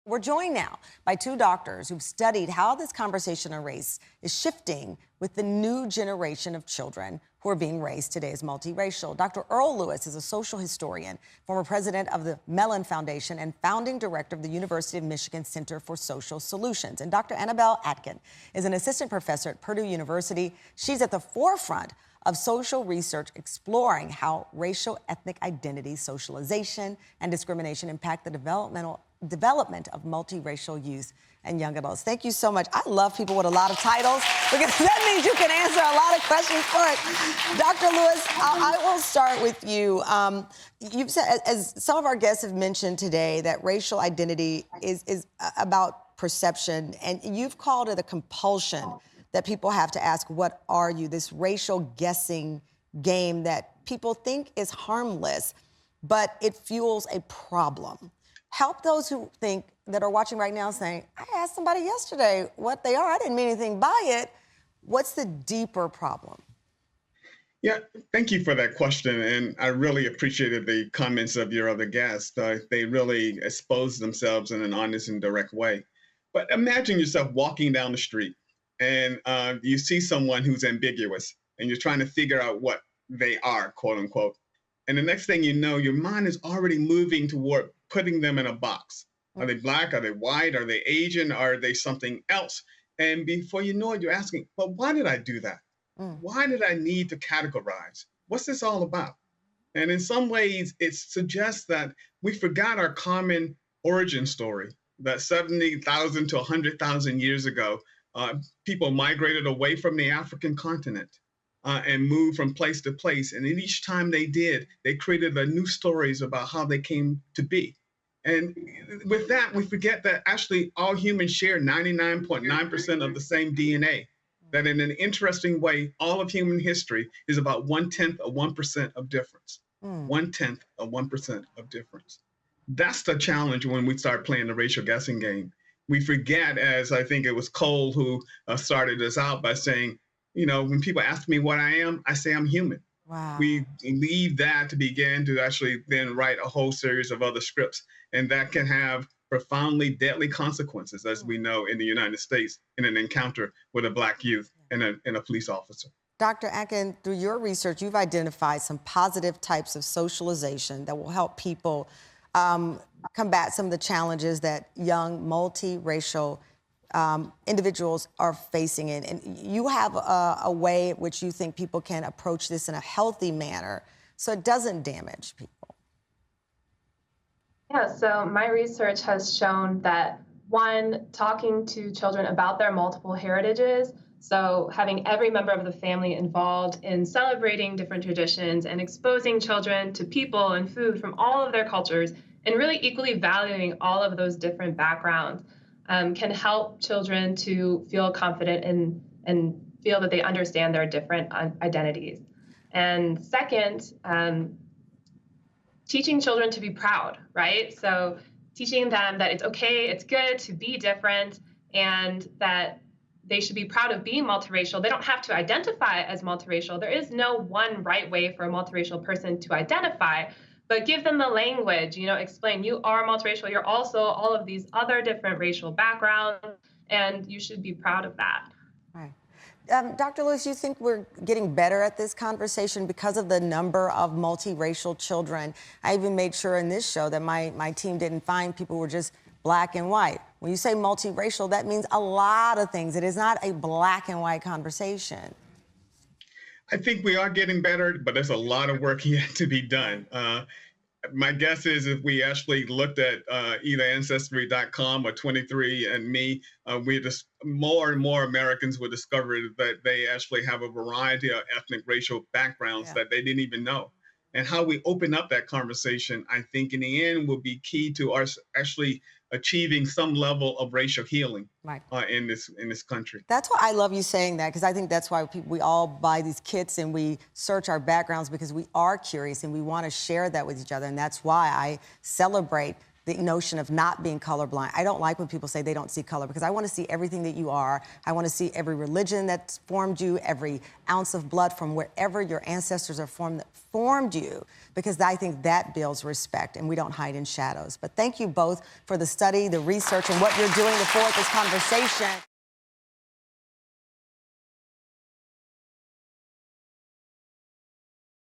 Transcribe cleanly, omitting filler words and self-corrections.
We're joined now by two doctors who've studied how this conversation on race is shifting with the new generation of children who are being raised today as multiracial. Dr. Earl Lewis is a social historian, former president of the Mellon Foundation, and founding director of the University of Michigan Center for Social Solutions. And Dr. Annabelle Atkin is an assistant professor at Purdue University. She's at the forefront of social research exploring how racial ethnic identity, socialization, and discrimination impact the development of multiracial youth and young adults. Thank you so much. I love people with a lot of titles because that means you can answer a lot of questions for it. Dr. Lewis, I will start with you. You've said, as some of our guests have mentioned today, that racial identity is about perception, and you've called it a compulsion that people have to ask, what are you? This racial guessing game that people think is harmless, but it fuels a problem. Help those who think that are watching right now saying, I asked somebody yesterday what they are. I didn't mean anything by it. What's the deeper problem? Yeah, thank you for that question. And I really appreciated the comments of your other guests. They really exposed themselves in an honest and direct way. But imagine yourself walking down the street and you see someone who's ambiguous and you're trying to figure out what they are, quote unquote. And the next thing you know, your mind is already moving toward putting them in a box. Are they Black? Are they white? Are they Asian? Are they something else? And before you know it, you're asking, but why did I do that? Why did I need to categorize? What's this all about? And in some ways, it suggests that we forgot our common origin story, that 70,000 to 100,000 years ago, people migrated away from the African continent and moved from place to place. And each time they did, they created new stories about how they came to be. And with that, we forget that actually all humans share 99.9% of the same DNA. That in an interesting way, all of human history is about 1/10 of 1% of difference. 1/10 of 1% of difference. That's the challenge when we start playing the racial guessing game. We forget, as I think it was Cole who started this out by saying, you know, when people ask me what I am, I say I'm human. Wow. We leave that to begin to actually then write a whole series of other scripts. And that can have profoundly deadly consequences, as we know in the United States, in an encounter with a Black youth and a police officer. Dr. Atkin, through your research, you've identified some positive types of socialization that will help people combat some of the challenges that young multiracial individuals are facing. And you have a way in which you think people can approach this in a healthy manner so it doesn't damage people. Yeah, so my research has shown that, one, talking to children about their multiple heritages, so having every member of the family involved in celebrating different traditions and exposing children to people and food from all of their cultures and really equally valuing all of those different backgrounds can help children to feel confident and feel that they understand their different identities. And second, teaching children to be proud, right? So teaching them that it's okay, it's good to be different, and that they should be proud of being multiracial. They don't have to identify as multiracial. There is no one right way for a multiracial person to identify, but give them the language, you know, explain you are multiracial, you're also all of these other different racial backgrounds, and you should be proud of that. Right. Dr. Lewis, you think we're getting better at this conversation because of the number of multiracial children? I even made sure in this show that my team didn't find people who were just Black and white. When you say multiracial, that means a lot of things. It is not a black and white conversation. I think we are getting better, but there's a lot of work yet to be done. My guess is if we actually looked at either Ancestry.com or 23andMe, more and more Americans would discover that they actually have a variety of ethnic racial backgrounds that they didn't even know. And how we open up that conversation, I think in the end will be key to us actually achieving some level of racial healing in this country. That's why I love you saying that, because I think that's why we all buy these kits and we search our backgrounds, because we are curious and we want to share that with each other. And that's why I celebrate the notion of not being colorblind. I don't like when people say they don't see color, because I want to see everything that you are. I want to see every religion that's formed you, every ounce of blood from wherever your ancestors are formed that formed you, because I think that builds respect, and we don't hide in shadows. But thank you both for the study, the research, and what you're doing to forward this conversation.